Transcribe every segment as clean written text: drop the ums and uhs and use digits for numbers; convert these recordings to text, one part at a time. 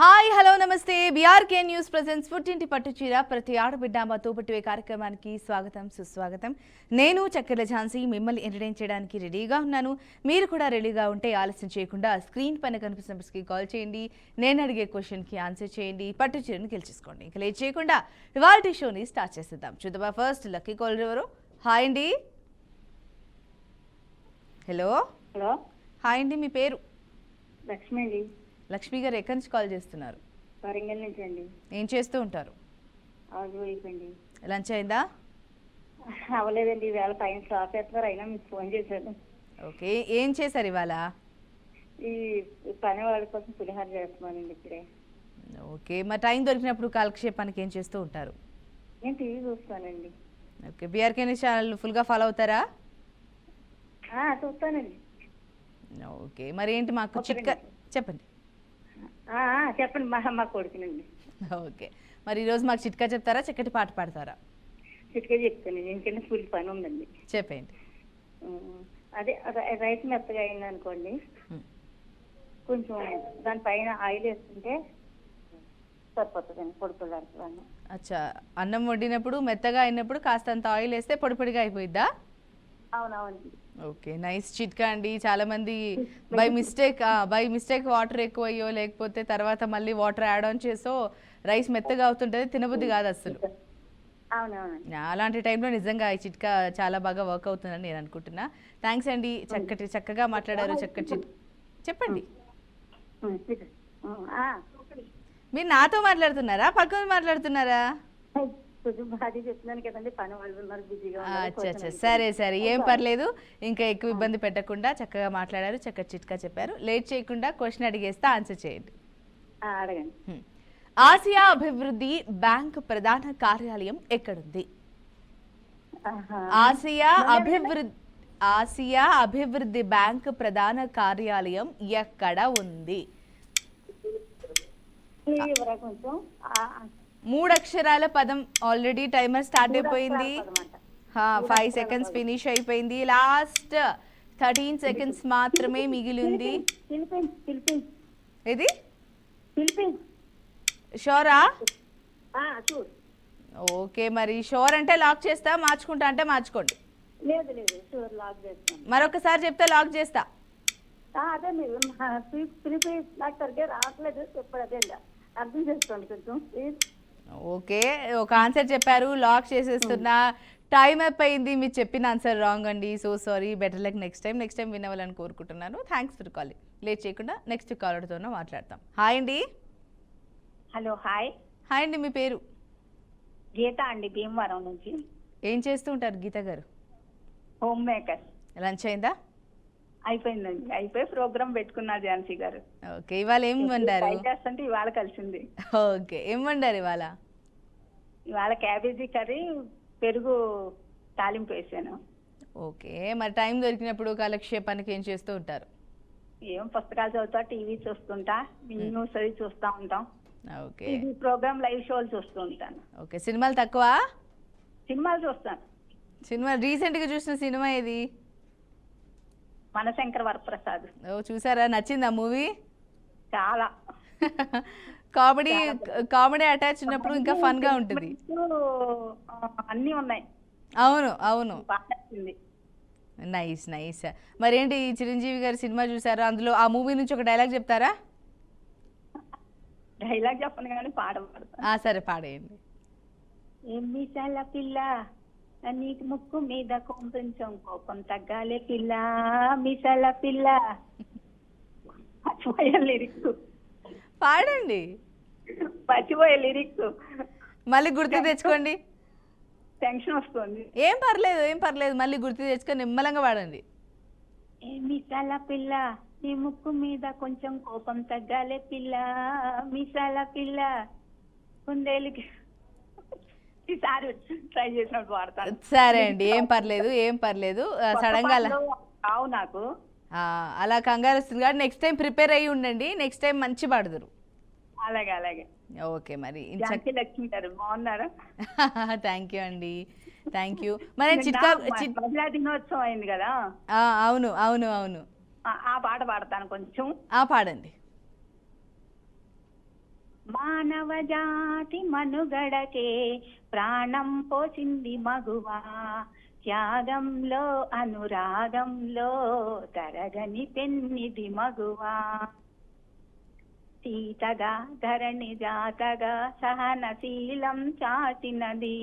Hi hello నమస్తే BRK news presents పుట్టింటి పట్టుచీర ప్రతి ఆడబిడ్డ మా తోబుట్టువే కార్యక్రమానికి స్వాగతం సుస్వాగతం. నేను చక్కెర ఝాన్సీ మిమ్మల్ని ఎంటర్టైన్ చేయడానికి రెడీగా ఉన్నాను. మీరు కూడా రెడీగా ఉంటే ఆలస్యం చేయకుండా స్క్రీన్ పైన కనిపిస్తున్న నెంబర్స్కి కాల్ చేయండి. నేను అడిగే క్వశ్చన్కి ఆన్సర్ చేయండి. పట్టుచీరను గెలిచేసుకోండి. ఇక లేట్ చేయకుండా ఇవాల్టి షోని స్టార్ట్ చేసేద్దాం. చూద్దామా ఫస్ట్ లక్కీ కాలర్ ఎవరు? హాయ్ అండి. హలో హలో హాయ్ అండి, మీ పేరు? లక్ష్మి అండి. లక్ష్మి గారు ఎక్కడి నుంచి కాల్ చేస్తున్నారు? వరంగల్ నుంచి అండి. ఏం చేస్తూ ఉంటారు? హౌస్ వైఫ్ అండి. లంచ్ అయిందా? అవ్వలేదండి, ఈవేళ పైన స్టాప్ చేస్తున్నారు, అయినా మీకు ఫోన్ చేశాను. ఓకే, ఏం చేశారు ఇవాళ? ఈ పని వాళ్ళ కోసం పులిహార చేస్తున్నానండి ఇప్పుడే. ఓకే, మరి టైం దొరికినప్పుడు కాలక్షేపానికి ఏం చేస్తూ ఉంటారు? నేను టీవీ చూస్తానండి. ఓకే, బీఆర్కే న్యూస్ ఛానల్ ఫుల్గా ఫాలో అవుతారా? చూస్తానండి. ఓకే, మరి ఏంటి మాకు చిట్కా చెప్పండి. చెప్పండి, మా కొడుకునండి. ఓకే, మరి ఈరోజు మాకు చిట్కా చెప్తారా, చక్కటి పాట పాడతారా? చిట్కా చెప్తానండి, ఎందుకంటే ఫుల్ పని ఉందండి. చెప్పండి. అదే రైస్ మెత్తగా అయింది అనుకోండి, కొంచెం దానిపైన ఆయిల్ వేసుకుంటే సరిపోతుందండి పొడిపొడి. అచ్చా, అన్నం వండినప్పుడు మెత్తగా అయినప్పుడు కాస్తంత ఆయిల్ వేస్తే పొడి పొడిగా అయిపోయిద్దా? అవునవునండి. ఓకే, నైస్ చిట్కా అండి. చాలా మంది బై మిస్టేక్ వాటర్ ఎక్కువ అయ్యో లేకపోతే తర్వాత మళ్ళీ వాటర్ యాడ్ ఆన్ చేసో రైస్ మెత్తగా అవుతుంటది, తినబుద్ధి కాదు అసలు. అలాంటి టైంలో నిజంగా ఈ చిట్కా చాలా బాగా వర్క్ అవుతుందని నేను అనుకుంటున్నా. థ్యాంక్స్ అండి, చక్కగా మాట్లాడారు. చెప్పండి. మీరు నాతో మాట్లాడుతున్నారా, పక్కన మాట్లాడుతున్నారా? సరే, ఏం పర్లేదు. ఇంకా ఎక్కువ ఇబ్బంది పెట్టకుండా చక్కగా మాట్లాడారు, చక్కగా చిట్కా చెప్పారు. లేట్ చేయకుండా క్వశ్చన్ అడిగేస్తే ఆన్సర్ చేయండి. ఆసియా అభివృద్ధి బ్యాంక్ ప్రధాన కార్యాలయం ఎక్కడుంది? ఆసియా అభివృద్ధి బ్యాంక్ ప్రధాన కార్యాలయం ఎక్కడ ఉంది? 3 అక్షరాల పదం. ఆల్రెడీ టైమర్ స్టార్ట్ అయిపోయింది. 5 సెకండ్స్ ఫినిష్ అయిపోయింది. లాస్ట్ 13 సెకండ్స్ మాత్రమే మిగిలి ఉంది. ఇది షోరా? ఓకే, మరి షోర్ అంటే లాక్ చేస్తా, మార్చుకుంటా అంటే మార్చుకోండి. మరొకసారి చెప్తే లాక్ చేస్తా. అర్థం చేసుకోండి కొంచెం ప్లీజ్. ఓకే, ఒక ఆన్సర్ చెప్పారు, లాక్ చేసేస్తున్నా. టైం అయిపోయింది, మీరు చెప్పిన ఆన్సర్ రాంగ్ అండి. So sorry, better luck next time win అవ్వాలని కోరుకుంటున్నాను. Thanks for calling. లేట్ చేయకుండా నెక్స్ట్ కాలర్తోనే మాట్లాడతాం. హాయ్ అండి. హలో హాయ్ అండి, మీ పేరు? గీత అండి, భీమవరం నుంచి. ఏం చేస్తూ ఉంటారు గీత గారు? Home maker. లంచ్ అయిందా? అయిపోయిందండి, అయిపోయి ప్రోగ్రామ్ పెట్టుకున్నారు ఝాన్సీ గారు. ఓకే, ఇవాళ ఏం వండారు? చేస్తుంటే ఇవాళ కలిసింది. ఓకే, ఏం వండారు ఇవాళ? క్యాబేజీ కర్రీ, పెరుగు తాలింపు వేసాను. ఓకే, మరి టైం దొరికినప్పుడు కాలక్షేపానికి ఏం చేస్తూ ఉంటారు? ఏం పుస్తకాలు చదువుతా, టీవీ చూస్తుంటా, న్యూస్ అది చూస్తూ ఉంటాం. ఓకే, ప్రోగ్రామ్ లైవ్ షోలు చూస్తూ ఉంటాను. ఓకే, సినిమాలు తక్కువ? సినిమాలు చూస్తాను. సినిమా రీసెంట్ గా చూసిన సినిమా ఏది? మనశంకర వరప్రసాద్. చూసారా, నచ్చిందా మూవీ? చాలా. కామెడీ అటాచ్ ఉన్నప్పుడు ఇంకా ఫన్ గా ఉంటుంది. అన్ని ఉన్నాయి. అవును, నైస్. మరేంటి చిరంజీవి గారి సినిమా చూసారా? అందులో ఆ మూవీ నుంచి ఒక డైలాగ్ చెప్తారా? డైలాగ్ చెప్పను కానీ పాట పాడతా. సరే, పాడేయండి. మిసాల పిల్ల, నీకు ముక్కు మీద కొంచెం కోపం తగ్గాలే పిల్ల, మిసాల పిల్ల. మర్చిపోయే లిరిక్స్. పాడండి. మర్చిపోయే లిరిక్స్ మళ్ళీ గుర్తు తెచ్చుకోండి. టెన్షన్ వస్తుంది. ఏం పర్లేదు, మళ్ళీ గుర్తు తెచ్చుకొని నిమ్మలంగా పాడండి. మిసాల పిల్ల, నీ ముక్కు మీద కొంచెం కోపం తగ్గాలే పిల్ల, మిసాల పిల్ల. కుందేలుకి ఈసారి ట్రై చేసినప్పుడు వాడతాను. సరే అండి, ఏం పర్లేదు. సడన్ గా నాకు అలా కంగారు వస్తుంది కాబట్టి నెక్స్ట్ టైం ప్రిపేర్ అయ్యి ఉండండి. నెక్స్ట్ టైం మంచి పాడదురు. అలాగే. ఓకే, మరి లక్ష్మి గారు బాగున్నారా? థ్యాంక్ యూ అండి, థ్యాంక్ యూ. మరి మహిళా దినోత్సవం అయింది కదా? అవును. ఆ పాట పాడతాను కొంచెం. పాడండి. మానవ జాతి మనుగడకే ప్రాణం పోసింది మగువా, త్యాగంలో అనురాగంలో తరగని పెన్నిది మగువా. సీతగా ధరణి జాతగా సహనశీలం చాటినది,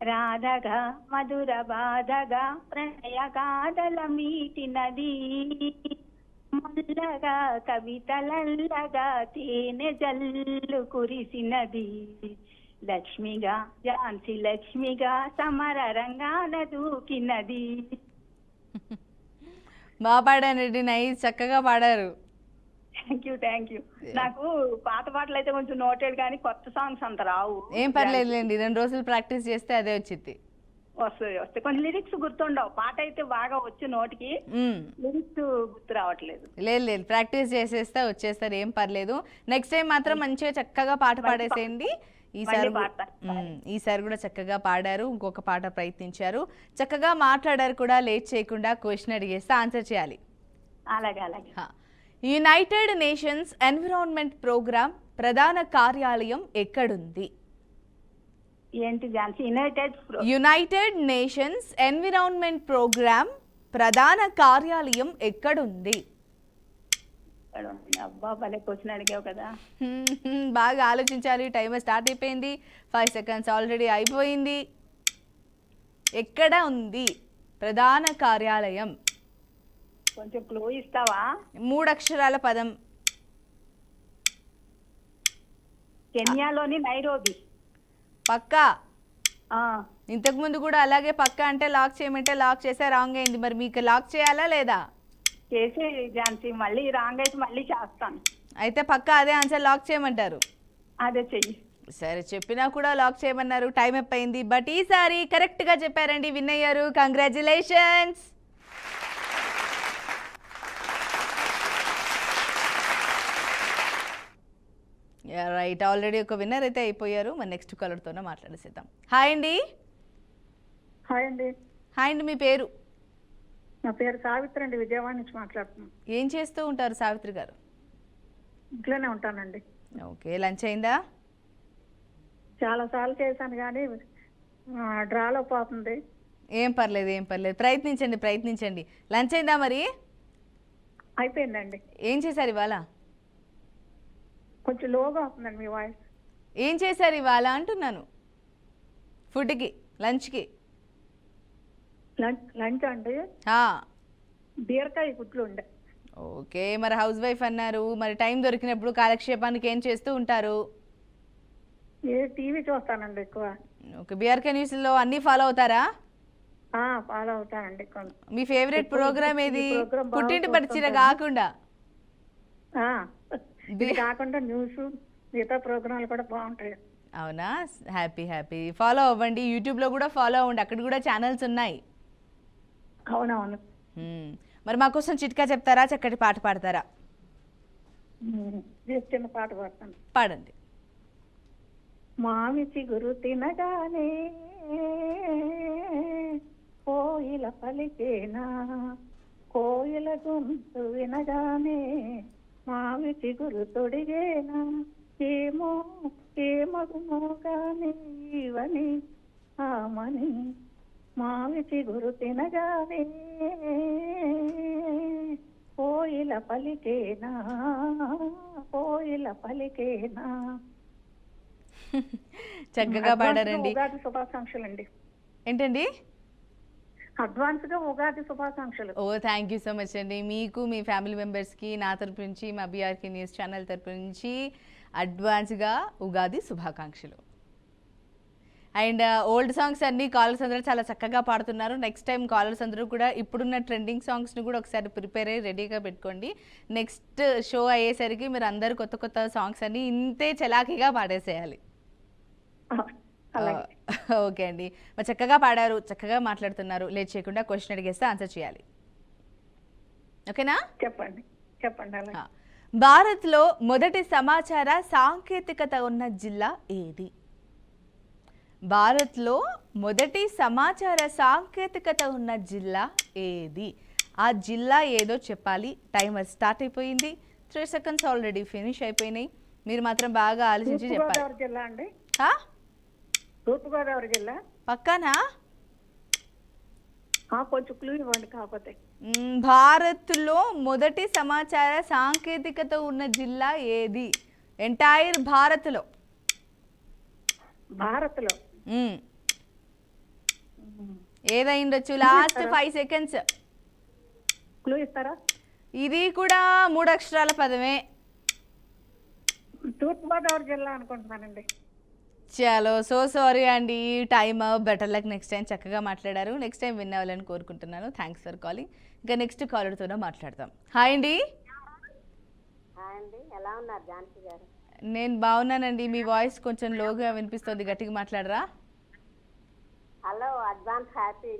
రాధగా మధుర బాధగా ప్రణయ గాథల మీటినది, ముల్లగా కవితలల్లగా తేనె జల్లు కురిసినది, లక్ష్మిగా ఝాన్సీ లక్ష్మిగా సమర రంగాన దూకినది. బాగా పాడారండి, నైస్, చక్కగా పాడారు. Thank you. నాకు పాత పాటలు అయితే కొంచెం నోటెడ్ కానీ కొత్త సాంగ్స్ అంత రావు. ఏం పర్లేదులేండి, 2 రోజులు ప్రాక్టీస్ చేస్తే అదే వచ్చింది. వస్తాయి కొంచెం లిరిక్స్ గుర్తుండవు, పాట అయితే బాగా వచ్చు నోటికి, లిరిక్స్ గుర్తు రావట్లేదు. లేదు ప్రాక్టీస్ చేసేస్తే వచ్చేస్తారు, ఏం పర్లేదు. నెక్స్ట్ టైం మాత్రం మంచిగా చక్కగా పాట పాడేసేయండి. ఈసారి కూడా చక్కగా పాడారు, ఇంకొక పాట ప్రయత్నించారు, చక్కగా మాట్లాడారు కూడా. లేట్ చేయకుండా క్వశ్చన్ అడిగేస్తే ఆన్సర్ చేయాలి. అలాగే. యునైటెడ్ నేషన్స్ ఎన్విరాన్మెంట్ ప్రోగ్రామ్ ప్రధాన కార్యాలయం ఎక్కడుంది? ఏంటి Jhansi? United Nations Environment Programme ప్రధాన కార్యాలయం ఎక్కడుంది? అబ్బా భలే క్వశ్చన్ అడిగావు కదా. బాగా ఆలోచించాలి, టైమర్ స్టార్ట్ అయిపోయింది, 5 సెకండ్స్ ఆల్రెడీ అయిపోయింది. ఎక్కడ ఉంది ప్రధాన కార్యాలయం? కొంచెం క్లూ ఇస్తావా? 3 అక్షరాల పదం. కెన్యాలోని నైరోబి. పక్కా? ఇంతకు ముందు కూడా అలాగే పక్కా అంటే లాక్ చేయమంటే లాక్ చేసే రాంగ్ అయింది. మరి మీకు లాక్ చేయాలా లేదా? చేసే ఝాన్సీ, మళ్ళీ రాంగ్ అయితే మళ్ళీ చేస్తాను. అయితే పక్కా అదే ఆన్సర్ లాక్ చేయమంటారు? అదే చెయ్యి. సరే, చెప్పినా కూడా లాక్ చేయమన్నారు, టైం అయిపోయింది. బట్ ఈసారి కరెక్ట్గా చెప్పారండి, విన్ అయ్యారు. కంగ్రాచులేషన్స్. రైట్, ఆల్రెడీ ఒక విన్నర్ అయితే అయిపోయారు. మరి నెక్స్ట్ కాలర్తోనే మాట్లాడేసేద్దాం. హాయ్ అండి. హాయ్ అండి. హాయ్ అండి, మీ పేరు? నా పేరు సావిత్రి అండి, విజయవాడ నుంచి మాట్లాడుతున్నాను. ఏం చేస్తూ ఉంటారు సావిత్రి గారు? ఇంట్లోనే ఉంటానండి. ఓకే, లంచ్ అయిందా? చాలా సార్లు చేశాను కానీ డ్రాలో పోతుంది. ఏం పర్లేదు, ప్రయత్నించండి. లంచ్ అయిందా మరి? అయిపోయిందండి. ఏం చేశారు ఇవాళ? కొంచెం లోగా అవుతుందండి మీ వాయిస్. ఏం చేశారు ఇవాళ అంటున్నాను, ఫుడ్కి, లంచ్కి? లంచ్ అండి బీరకాయ గుడ్లు ఉండే. ఓకే, మరి హౌస్ వైఫ్ అన్నారు, మరి టైం దొరికినప్పుడు కాలక్షేపానికి ఏం చేస్తూ ఉంటారు? టీవీ చూస్తానండి ఎక్కువ. ఓకే, బీఆర్కే న్యూస్లో అన్నీ ఫాలో అవుతారా? ఫాలో అవుతానండి. మీ ఫేవరెట్ ప్రోగ్రామ్ ఏది? పుట్టింటి పరిచయ కాకుండా కాకుండా న్యూస్, మిగతా ప్రోగ్రాంలు కూడా బాగుంటాయి. అవునా? హ్యాపీ. ఫాలో అవ్వండి, యూట్యూబ్లో కూడా ఫాలో అవ్వండి, అక్కడ కూడా ఛానల్స్ ఉన్నాయి. అవునవును. మరి మా కోసం చిట్కా చెప్తారా, చక్కటి పాట పాడతారా? చిన్న పాట పాడతాను. పాడండి. మామి చిగురు తినగానే కోయిల పలికేనా, కోయిల గొంతు వినగానే మావి చిగురు తొడిగేనా, ఏమో ఏమగుమో గాని ఇవని ఆమని, మావి చిగురు తినగానే కోయిల పలికేనా, కోయిల పలికేనా. చక్కగా పాడారండి. ఉగాది శుభాకాంక్షలు అండి. ఏంటండి? అడ్వాన్స్ గా ఉగాది శుభాకాంక్షలు. ఓ, థ్యాంక్ యూ సో మచ్ అండి. మీకు, మీ ఫ్యామిలీ మెంబర్స్కి నా తరపు నుంచి, మా బీఆర్కే న్యూస్ ఛానల్ తరపు నుంచి అడ్వాన్స్గా ఉగాది శుభాకాంక్షలు. అండ్ ఓల్డ్ సాంగ్స్ అన్ని కాలర్స్ అందరూ చాలా చక్కగా పాడుతున్నారు. నెక్స్ట్ టైం కాలర్స్ అందరూ కూడా ఇప్పుడున్న ట్రెండింగ్ సాంగ్స్ని కూడా ఒకసారి ప్రిపేర్ అయ్యి రెడీగా పెట్టుకోండి. నెక్స్ట్ షో అయ్యేసరికి మీరు అందరు కొత్త సాంగ్స్ అన్ని ఇంతే చలాకీగా పాడేసేయాలి. ఓకే అండి, మరి చక్కగా పాడారు, చక్కగా మాట్లాడుతున్నారు. లేట్ చేయకుండా క్వశ్చన్ అడిగేస్తే ఆన్సర్ చేయాలి. ఓకేనా? చెప్పండి. భారత్లో మొదటి సమాచార సాంకేతికత ఉన్న జిల్లా ఏది? భారత్లో మొదటి సమాచార సాంకేతికత ఉన్న జిల్లా ఏది? ఆ జిల్లా ఏదో చెప్పాలి. టైమర్ స్టార్ట్ అయిపోయింది. 3 సెకండ్స్ ఆల్రెడీ ఫినిష్ అయిపోయినాయి. మీరు మాత్రం బాగా ఆలోచించి చెప్పాలి. తూర్పుగోదావరి జిల్లా అండి. ఆ? తూర్పుగోదావరి జిల్లా. పక్కనా? కొంచెం క్లూ ఇవ్వండి కాకపోతే. భారత్లో మొదటి సమాచార సాంకేతికత ఉన్న జిల్లా ఏది? ఎంటైర్ భారత్లో. భారత్లో ఏదై ఉండొచ్చు? Last 5 seconds. క్లూ ఇస్తారా? ఇది కూడా 3 అక్షరాల పదమే. తూర్పుగోదావరి జిల్లా అనుకుంటున్నానండి. చలో సో సారీ అండి, time better luck. Next time చక్కగా మాట్లాడారు. నెక్స్ట్ టైం విన్ అవ్వాలని కోరుకుంటున్నాను. Thanks for calling. ఇంకా నెక్స్ట్ కాలర్తోనే మాట్లాడదాం. హాయ్ అండి. హాయ్ అండి, ఎలా ఉన్నారు ఝాన్సీ గారు? నేను బాగున్నానండి. మీ వాయిస్ కొంచెం లోగా వినిపిస్తుంది, గట్టిగా మాట్లాడరా? Hello, advance happy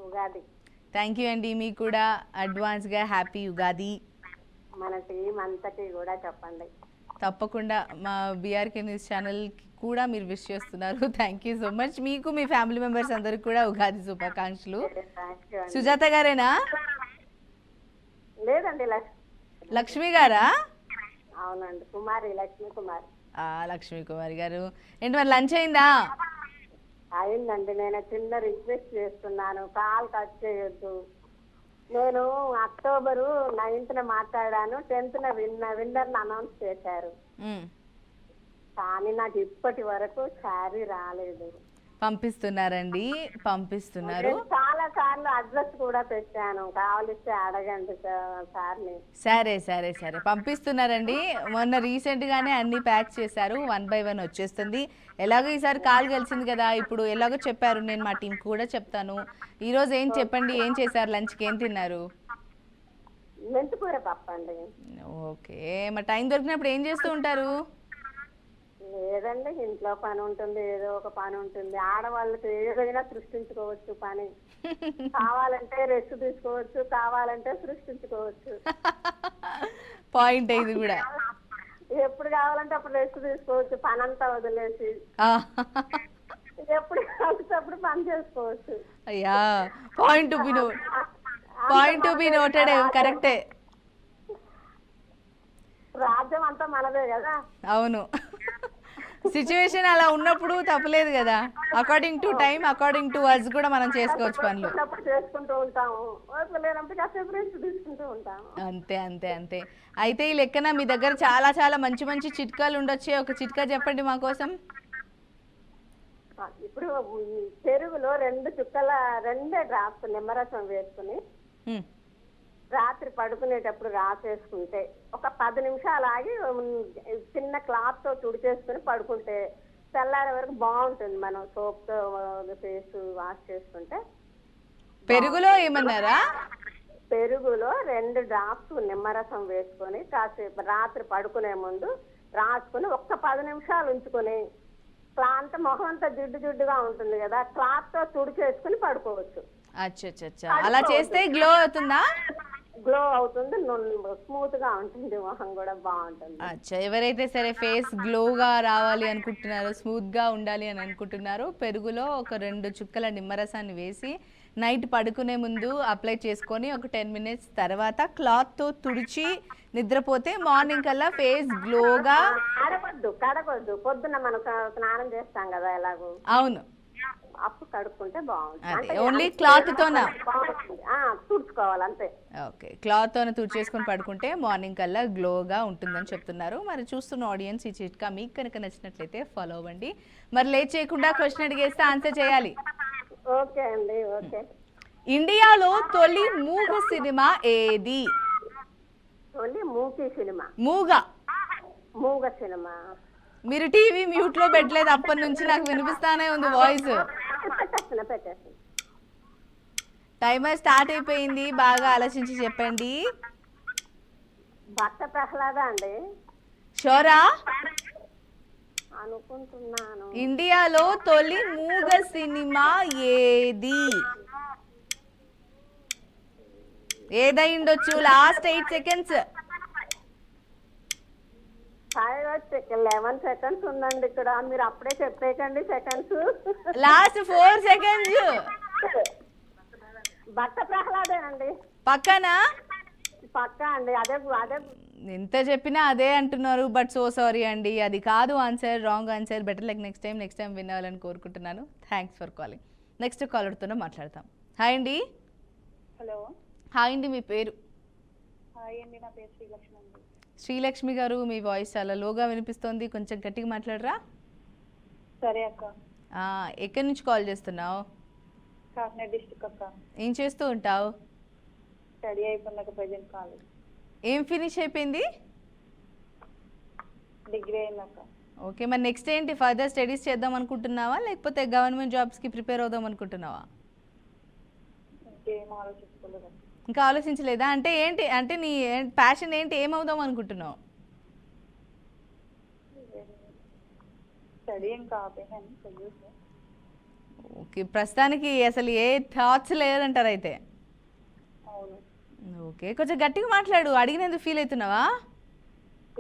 Ugadi. Thank you అండి, మీకు కూడా అడ్వాన్స్గా హ్యాపీ ఉగాది. మన టీం అంతటి కూడా చెప్పండి. తప్పకుండా మా బీఆర్కే న్యూస్ ఛానల్కి కూడా మీరు విష్ చేస్తున్నారు. Thank you so much. మీకు మీ ఫ్యామిలీ మెంబర్స్ అందరికి కూడా ఉగాది శుభాకాంక్షలు. సుజాత గారేనా? లేదండి, లక్ష్మి గారా? అవునండి, కుమారి, లక్ష్మీ కుమారి. లక్ష్మీ కుమారి గారు, ఏంటి మరి లంచ్ అయిందా? అయిందండి. నేను చిన్న రిక్వెస్ట్ చేస్తున్నాను, కాల్ కట్ చేయొద్దు. నేను అక్టోబరు 9th మాట్లాడాను, 10th విన్నర్ని అనౌన్స్ చేశారు. కానీ నాకు ఇప్పటి వరకు శారీ రాలేదు. పంపిస్తున్నారండి, పంపిస్తున్నారు. చాలా సార్లు అడ్రస్ కూడా పెట్టాను, కావాలిస్తే అడగండి సార్ని. సరే సరే సరే, పంపిస్తున్నారండి. మొన్న రీసెంట్ గానే అన్ని ప్యాక్ చేశారు, 1 by 1 వచ్చేస్తుంది. ఎలాగో ఈసారి కాల్ కలిసింది కదా, ఇప్పుడు ఎలాగో చెప్పారు, నేను మా టీం కూడా చెప్తాను. ఈరోజు ఏం చెప్పండి, ఏం చేశారు లంచ్కి, ఏం తిన్నారు? మెంతికూర పప్పు అండి. ఓకే, మరి టైం దొరికినప్పుడు ఏం చేస్తూ ఉంటారు? లేదండి, ఇంట్లో పని ఉంటుంది, ఏదో ఒక పని ఉంటుంది. ఆడవాళ్ళకి ఏదైనా సృష్టించుకోవచ్చు పని. కావాలంటే రెస్ట్ తీసుకోవచ్చు, కావాలంటే సృష్టించుకోవచ్చు. పాయింట్ ఇది కూడా. ఎప్పుడు కావాలంటే అప్పుడు రెస్ట్ తీసుకోవచ్చు, పని అంతా వదిలేసి. ఎప్పుడు కావాలంటే అప్పుడు పని చేసుకోవచ్చు. అయ్యా, పాయింట్ టు బి నోటెడ్. కరెక్టే. రాజ్యం అంతా మనదే కదా. అవును, సిచ్యువేషన్ అలా ఉన్నప్పుడు తప్పలేదు కదా. According to time, according to words కూడా మనం చేసుకోవచ్చు పనులు. చేసుకుంటూ ఉంటాము, లేనప్పుడు కాసేపు రెస్ట్ తీసుకుంటూ ఉంటాము. అంతే అంతే అంతే. అయితే ఈ లెక్కన మీ దగ్గర చాలా చాలా మంచి మంచి చిట్కాలు ఉండొచ్చే. ఒక చిట్కా చెప్పండి మా కోసం. ఇప్పుడు పెరుగులో 2 డ్రాప్స్ నిమ్మరసం వేసుకుని రాత్రి పడుకునేటప్పుడు రాసేసుకుంటే, ఒక 10 నిమిషాలు ఆగి చిన్న క్లాత్ తో తుడిచేసుకుని పడుకుంటే తెల్లారే వరకు బాగుంటుంది. మనం సోప్ తో ఫేస్ వాష్ చేసుకుంటే. పెరుగులో ఏమన్నారా? పెరుగులో 2 డ్రాప్స్ నిమ్మరసం వేసుకొని కాసేపు రాత్రి పడుకునే ముందు రాసుకుని ఒక్క 10 నిమిషాలు ఉంచుకొని, అంత మొహం అంతా జిడ్డుగా ఉంటుంది కదా, క్లాత్ తో తుడిచేసుకుని పడుకోవచ్చు. అచ్చా, అలా చేస్తే గ్లో అవుతుందా? గ్లో అవుతుంది, స్మూత్ గా ఉంటుంది, మొహం కూడా బాగుంటుంది. అచ్చా, ఎవరైతే సరే ఫేస్ గ్లోగా రావాలి అనుకుంటున్నారో, స్మూత్ గా ఉండాలి అని అనుకుంటున్నారో, పెరుగులో ఒక 2 చుక్కల నిమ్మరసాన్ని వేసి నైట్ పడుకునే ముందు అప్లై చేసుకొని ఒక 10 minutes తర్వాత క్లాత్ తో తుడిచి నిద్రపోతే మార్నింగ్ కల్లా ఫేస్ గ్లోగా. కడగొద్దు, పొద్దున్న మనం స్నానం చేస్తాం కదా ఎలాగో. అవును, అప్పుడు కడుక్కుంటే బాగుంటుంది. Only cloth తోనా? తుడుచుకోవాలి అంతే. ఓకే, క్లాత్ తోనే తుడిచేసుకొని పడుకుంటే మార్నింగ్ కల్లా గ్లోగా ఉంటుందని చెప్తున్నారు. మరి చూస్తున్న ఆడియన్స్, ఈ చిట్కా మీకు కనుక నచ్చినట్లయితే ఫాలో అవ్వండి. మరి లేట్ చేయకుండా క్వశ్చన్ అడిగేస్తే ఆన్సర్ చేయాలి. ఓకే అండి, ఓకే. ఇండియాలో తొలి మూగ సినిమా ఏది? తొలి మూకీ సినిమా? మూగ సినిమా. మీరు టీవీ మ్యూట్ లో పెట్టలేదు, అప్పటి నుంచి నాకు వినిపిస్తానే ఉంది వాయిస్. టైమర్ స్టార్ట్ అయిపోయింది, బాగా ఆలోచించి చెప్పండి. భక్త ప్రహ్లాద అండి. షోరా? అనుకుంటున్నాను. ఇండియాలో తొలి మూగ సినిమా ఏది? ఏదై ఉండొచ్చు? Last 8 seconds. 11 seconds ఉందండి ఇక్కడ, మీరు అప్పుడే చెప్పేకండి సెకండ్స్. Last 4 seconds. భక్త ప్రహ్లాదేనండి. పక్కన పక్కా అండి. అదే అదే ఎంత చెప్పినా అదే అంటున్నారు. బట్ సో సారీ అండి, అది కాదు answer, wrong answer. Better like next time win అవ్వాలని కోరుకుంటున్నాను. Thanks for calling. నెక్స్ట్ కాలర్తోనే మాట్లాడతాం. హాయ్ అండి. హలో. హాయ్ అండి, మీ పేరు? హాయ్ అండి, నా పేరు శ్రీలక్ష్మి అండి. శ్రీలక్ష్మి గారు, మీ వాయిస్ చాలా లోగా వినిపిస్తోంది, కొంచెం గట్టిగా మాట్లాడరా? సరే అక్క. ఎక్కడి నుంచి కాల్ చేస్తున్నావు? కాకినాడ డిస్ట్రిక్ట్ అక్క. ఏం చేస్తూ ఉంటావు? స్టడీ అయిపోయిందాక ప్రజెంట్ కాలేజ్. ఏం ఫినిష్ అయిపోయింది? డిగ్రీ అయిందక్క. ఓకే, మరి నెక్స్ట్ ఏంటి? ఫర్దర్ స్టడీస్ చేద్దాం అనుకుంటున్నావా, లేకపోతే గవర్నమెంట్ జాబ్స్కి ప్రిపేర్ అవుదాం అనుకుంటున్నావా? ఇంకేం ఆలోచించుకోలేదు. ఇంకా ఆలోచించలేదా? అంటే ఏంటి, అంటే నీ ప్యాషన్ ఏంటి, ఏమవుదాం అనుకుంటున్నావు? స్టడీ ఇంకా ఆపేసాను చదువు. ఓకే, ప్రస్తుతానికి అసలు ఏ థాట్స్ లేదంటారు అయితే? అవును. ఓకే, కొంచెం గట్టిగా మాట్లాడు. అడిగినందుకు ఫీల్ అవుతున్నావా?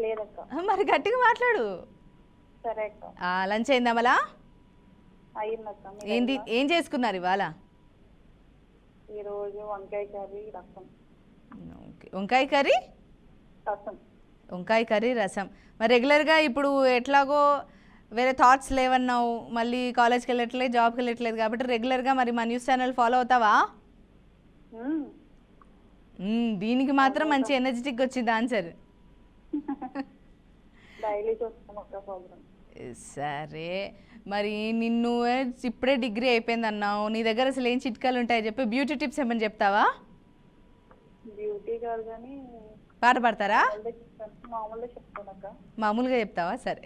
లేదక్క. మరి గట్టిగా మాట్లాడు. సరే అక్క. లంచ్ అయిందా మళ్ళా? అయ్యిందక్క. ఏంటి, ఏం చేసుకున్నారు ఇవాళ? ఈరోజు వంకాయ కర్రీ రసం. ఓకే, వంకాయ కర్రీ రసం. వంకాయ కర్రీ రసం. మరి రెగ్యులర్గా ఇప్పుడు ఎట్లాగో వేరే థాట్స్ లేవన్నావు, మళ్ళీ కాలేజ్కి వెళ్ళట్లేదు, జాబ్కి వెళ్ళట్లేదు, కాబట్టి రెగ్యులర్గా మరి మా న్యూస్ ఛానల్ ఫాలో అవుతావా? దీనికి మాత్రం మంచి ఎనర్జెటిక్ వచ్చింది ఆన్సర్. డైలీ చూస్తాం అక్క ప్రోగ్రామ్. సరే, మరి నిన్ను ఇప్పుడే డిగ్రీ అయిపోయింది అన్నావు, నీ దగ్గర అసలు ఏం చిట్కాలు ఉంటాయి చెప్పి, బ్యూటీ టిప్స్ ఏమని చెప్తావా? బ్యూటీ కాదు కానీ పాట పాడతారా? మామూలుగా చెప్తానక్క. మామూలుగా చెప్తావా? సరే.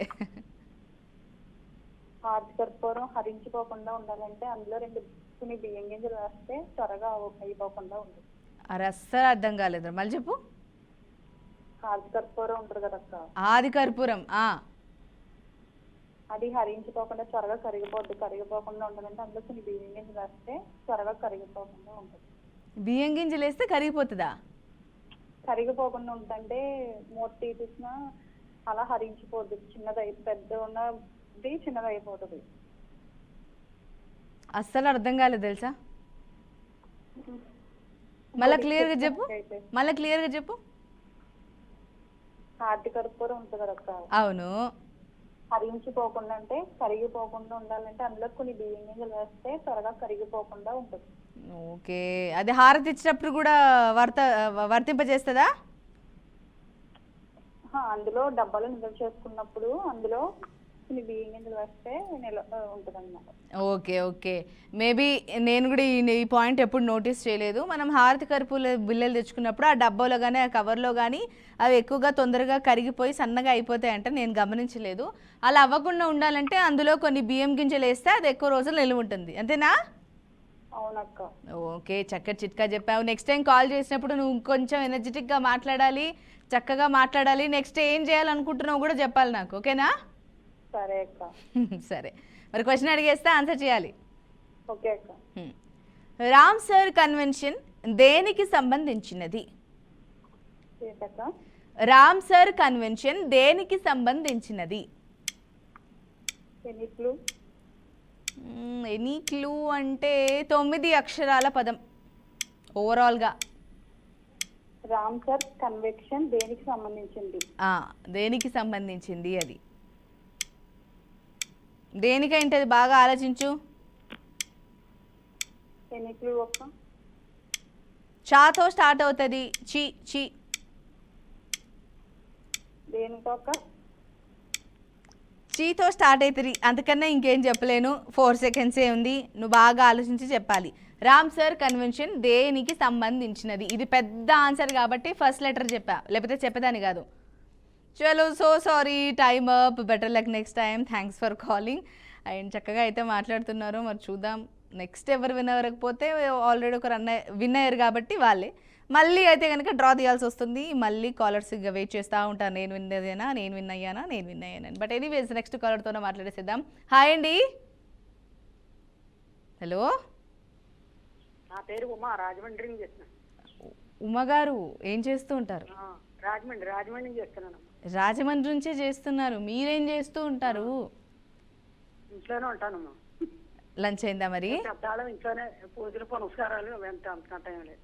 హార్ట్ కర్పూరం హరించిపోకుండా ఉండాలంటే అందులో 2 కొన్ని బియ్యం గింజలు వేస్తే త్వరగా అయిపోకుండా ఉంటుంది. అది అస్సలు అర్థం కాలేదు, మళ్ళీ చెప్పు. హార్ట్ కర్పూరం ఉంటుంది కదక్క, ఆది కర్పూరం. అది హరించిపోకుండా త్వరగా కరిగిపోకుండా ఉండాలంటే అందులో కొన్ని బియ్యం గింజలు వేస్తే త్వరగా కరిగిపోకుండా ఉంటుంది. బియ్యం గింజలు వేస్తే కరిగిపోతుందా? కరిగిపోకుండా ఉంటుంటే మూత తీసినా అలా హరించిపోద్ది, పెద్ద ఉన్నది చిన్నది అయిపోతుంది. అస్సలు అర్థం కాలేదు తెలుసా? మళ్ళీ క్లియర్గా చెప్పు. హార్ట్ కర్పూరం ఉంటుంది కదక్క, అవును. హరించిపోకుండా అంటే కరిగిపోకుండా ఉండాలంటే అందులో కొన్ని బియ్యం గింజలు వేస్తే త్వరగా కరిగిపోకుండా ఉంటుంది. ఓకే, అది హారతి ఇచ్చినప్పుడు కూడా వర్తింపజేస్తుందా? అందులో డబ్బాలో నిల్వ చేసుకున్నప్పుడు అందులో కొన్ని బియ్యం గింజలు వేస్తే ఉంటుంది అన్నమాట. ఓకే, మేబీ నేను కూడా ఈ పాయింట్ ఎప్పుడు నోటీస్ చేయలేదు. మనం హారతి కర్పూర బిళ్ళలు తెచ్చుకున్నప్పుడు ఆ డబ్బాలో కానీ ఆ కవర్లో కానీ అవి ఎక్కువగా తొందరగా కరిగిపోయి సన్నగా అయిపోతాయంట, నేను గమనించలేదు. అలా అవ్వకుండా ఉండాలంటే అందులో కొన్ని బియ్యం గింజలు వేస్తే అది ఎక్కువ రోజులు నిల్వ ఉంటుంది, అంతేనా? అవునక్క. ఓకే, చక్కటి చిట్కా చెప్పావు. నెక్స్ట్ టైం కాల్ చేసినప్పుడు నువ్వు కొంచెం ఎనర్జెటిక్గా మాట్లాడాలి, చక్కగా మాట్లాడాలి. నెక్స్ట్ ఏం చేయాలనుకుంటున్నావు కూడా చెప్పాలి నాకు, ఓకేనా? సరే అక్క. సరే, మరి క్వశ్చన్ అడిగేస్తే ఆన్సర్ చేయాలి. ఓకే అక్క. రామ్సర్ కన్వెన్షన్ దేనికి సంబంధించినది? రామ్సర్ కన్వెన్షన్ దేనికి సంబంధించినది? ఎనీ క్లూ అంటే 9 అక్షరాల పదం ఓవరాల్గా. రామ్సర్ కన్వెన్షన్ దేనికి సంబంధించింది? దేనికి సంబంధించింది అది దేనికంటే అది బాగా ఆలోచించు. ఎనీ క్లూ అక్క? చాతో స్టార్ట్ అవుతుంది. చి దేనితో అక్క? చీతో స్టార్ట్ అవుతుంది, అంతకన్నా ఇంకేం చెప్పలేను. 4 సెకండ్సే ఉంది, నువ్వు బాగా ఆలోచించి చెప్పాలి. రామ్సర్ కన్వెన్షన్ దేనికి సంబంధించినది? ఇది పెద్ద ఆన్సర్ కాబట్టి ఫస్ట్ లెటర్ చెప్పా, లేకపోతే చెప్పేదాన్ని కాదు. చలో, so sorry, time up. Better luck next time. Thanks for calling. And చక్కగా అయితే మాట్లాడుతున్నారు. మరి చూద్దాం నెక్స్ట్ ఎవరు విన్ అవ్వకపోతే, ఆల్రెడీ ఒక విన్ అయ్యారు కాబట్టి వాళ్ళే. మళ్ళీ అయితే కనుక డ్రా తీయాల్సి వస్తుంది. మళ్ళీ కాలర్స్ ఇక వెయిట్ చేస్తూ ఉంటారు, నేను విన్ అయ్యానా. బట్ ఎనీవేస్ నెక్స్ట్ కాలర్తోనే మాట్లాడేసేద్దాం. హాయ్ అండి. హలో, నా పేరు ఉమా, రాజమండ్రి నుంచి చేస్తున్నాను. ఉమా గారు ఏం చేస్తూ ఉంటారు? రాజమండ్రి చేస్తున్నాను. రాజమండ్రి నుంచే చేస్తున్నారు. మీరేం చేస్తూ ఉంటారు? ఇంట్లోనే ఉంటానమ్మా. లంచ్ అయిందా మరి? ఇంట్లోనే పూజలు పునస్కారాలు అంత టైం లేదు.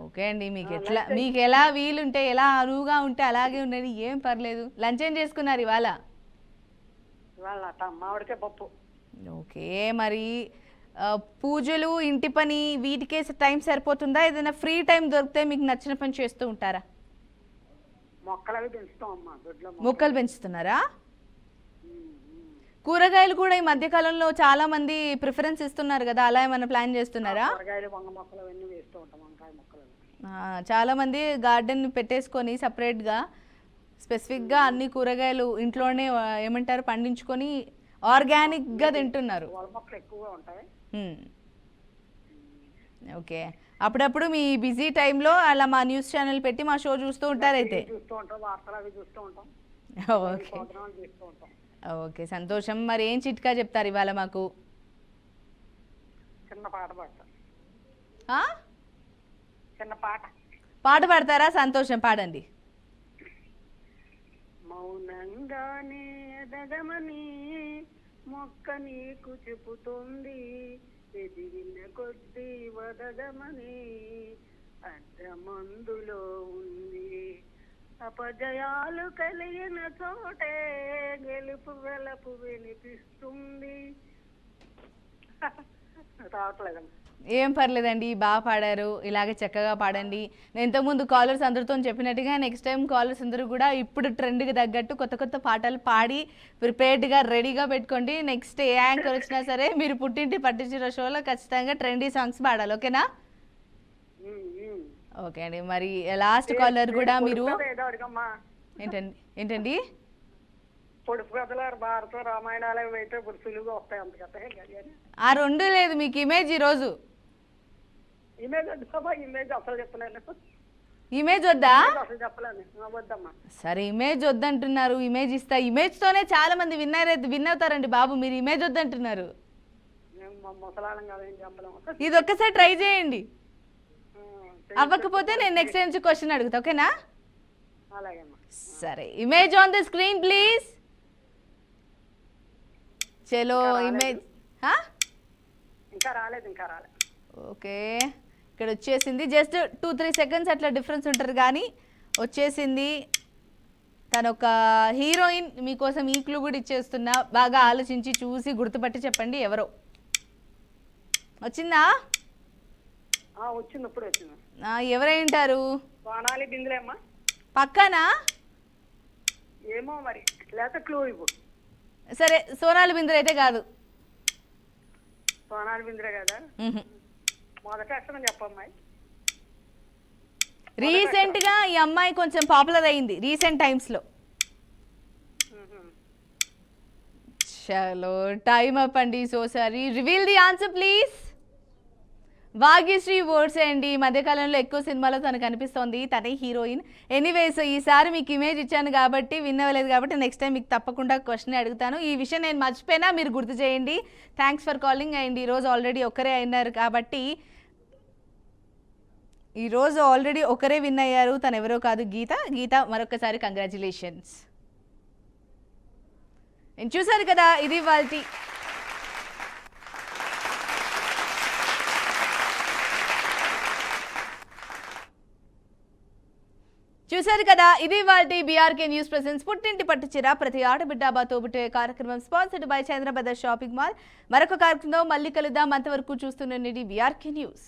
ఓకే అండి, మీకు ఎలా వీలుంటే, ఎలా అరువుగా ఉంటే అలాగే ఉండేది, ఏం పర్లేదు. లంచ్ ఏం చేసుకున్నారు ఇవాళ? ఇవాళ మామిడికాయ పప్పు. ఓకే, మరి పూజలు, ఇంటి పని వీటికే టైం సరిపోతుందా? ఏదైనా ఫ్రీ టైం దొరికితే మీకు నచ్చిన పని చేస్తూ ఉంటారా? మొక్కలు అవి పెంచుతాం అమ్మా, దొడ్లో మొక్కలు పెంచుతున్నారా? కూరగాయలు కూడా ఈ మధ్య కాలంలో చాలా మంది ప్రిఫరెన్స్ ఇస్తున్నారు కదా, అలా ఏమైనా ప్లాన్ చేస్తున్నారా? కూరగాయలు, వంగ మొక్కలు అవన్నీ వేస్తూ ఉంటాం, వంకాయ మొక్కలు. చాలా మంది గార్డెన్ పెట్టేసుకొని సపరేట్గా స్పెసిఫిక్గా అన్ని కూరగాయలు ఇంట్లోనే ఏమంటారు పండించుకొని ఆర్గానిక్గా తింటున్నారు. వాళ్ళ మొక్కలు ఎక్కువగా ఉంటాయి. ఓకే, అప్పుడప్పుడు మీ బిజీ టైంలో అలా మా న్యూస్ ఛానల్ పెట్టి మా షో చూస్తూ ఉంటారైతే? చూస్తూ ఉంటాం, వార్తలు అవి చూస్తూ ఉంటాం, ఓకే ప్రోగ్రామాలు చూస్తూ ఉంటాం. ఓకే, సంతోషం. మరి ఏం చిట్కా చెప్తారు ఇవాళ మాకు? చిన్న పాట పాడతాం. ఆ? చిన్న పాట పాట పాడతారా? సంతోషం, పాడండి. మౌనంగానే ఎదగమని మొక్క నీకు చెబుతుంది, ఎదిగిన కొద్ది వదగమని అర్థమందులో ఉంది. అపజయాలు కలిగిన చోటే గెలుపు వెలపు వినిపిస్తుంది. రావట్లేదమ్మా. ఏం పర్లేదండి, బాగా పాడారు. ఇలాగే చక్కగా పాడండి. నేను ఇంతకుముందు కాలర్స్ అందరితో చెప్పినట్టుగా నెక్స్ట్ టైం కాలర్స్ అందరూ కూడా ఇప్పుడు ట్రెండ్కి తగ్గట్టు కొత్త కొత్త పాటలు పాడి ప్రిపేర్డ్గా రెడీగా పెట్టుకోండి. నెక్స్ట్ ఏ యాంకర్ వచ్చినా సరే మీరు పుట్టింటి పట్టించిన షోలో ఖచ్చితంగా ట్రెండీ సాంగ్స్ పాడాలి, ఓకేనా? ఓకే అండి, మరి లాస్ట్ కాలర్ కూడా మీరు ఏంటండి పొడుపు కథలు, భారత రామాయణాలు అయితే సులువుగా వస్తాయి. అంతకన్నా ఆ రెండు లేదు మీకు ఇమేజ్ ఈరోజు. ఇమేజ్ వద్దామా? ఇమేజ్ అసలు చెప్పలేను. ఇమేజ్ వద్దా? అసలు చెప్పలేను, వద్దమ్మా. సరే, ఇమేజ్ వద్దంటున్నారు, ఇమేజ్ ఇస్తా. ఇమేజ్తోనే చాలా మంది విన్ అవుతారండి బాబు, మీరు ఇమేజ్ వద్దంటున్నారు. ముసలాళం కాదు, ఏం చెప్పలేము. ఇది ఒక్కసారి ట్రై చేయండి, అవ్వకపోతే నేను నెక్స్ట్ నుంచి క్వశ్చన్ అడుగుతా, ఓకేనా? అలాగేమ్మా. సరే, image on the screen please. చలో, ఇమేజ్ ఇంకా రాలేదు. ఓకే, ఇక్కడ వచ్చేసింది. జస్ట్ 2-3 సెకండ్స్ అట్లా డిఫరెన్స్ ఉంటుంది కానీ వచ్చేసింది. తను ఒక హీరోయిన్. మీకోసం ఈ క్లూ కూడా ఇచ్చేస్తున్నా, బాగా ఆలోచించి చూసి గుర్తుపట్టి చెప్పండి ఎవరో. వచ్చిందా? వచ్చింది, ఇప్పుడు వచ్చింది. ఎవరై ఉంటారు? సోనాలి బిందులేమ్మా. పక్కనా? ఏమో మరి, లేకపోతే క్లూ ఇవ్వు. సరే, సోనాలి బింద్రే అయితే కాదు. సోనాలి బింద్రే కదా? మొదట అక్షరం చెప్పమ్మాయి. రీసెంట్ గా ఈ అమ్మాయి కొంచెం పాపులర్ అయింది రీసెంట్ టైమ్స్ లో. చలో, టైమ్ అప్ అండి. So sorry, reveal the answer please. Bhagyashree words అండి. మధ్యకాలంలో ఎక్కువ సినిమాలో తనకు కనిపిస్తోంది, తనే హీరోయిన్. ఎనీవేస్, ఈసారి మీకు ఇమేజ్ ఇచ్చాను కాబట్టి విన్ అవ్వలేదు కాబట్టి నెక్స్ట్ టైం మీకు తప్పకుండా క్వశ్చన్ అడుగుతాను. ఈ విషయం నేను మర్చిపోయినా మీరు గుర్తు చేయండి. Thanks for calling. అండ్ ఈరోజు ఆల్రెడీ ఒకరే అయినారు కాబట్టి విన్ అయ్యారు. తను ఎవరో కాదు, గీత. మరొకసారి కంగ్రాచులేషన్స్. నేను చూసారు కదా, ఇది వాళ్ళ బీఆర్కే న్యూస్ ప్రెజెన్స్ పుట్టింటి పట్టుచీర ప్రతి ఆడబిడ్డ తోబుట్టే కార్యక్రమం sponsored by Chandra brothers shopping mall. మరొక కార్యక్రమంలో మళ్ళీ కలుద్దాం. అంతవరకు చూస్తూనే బీఆర్కే న్యూస్.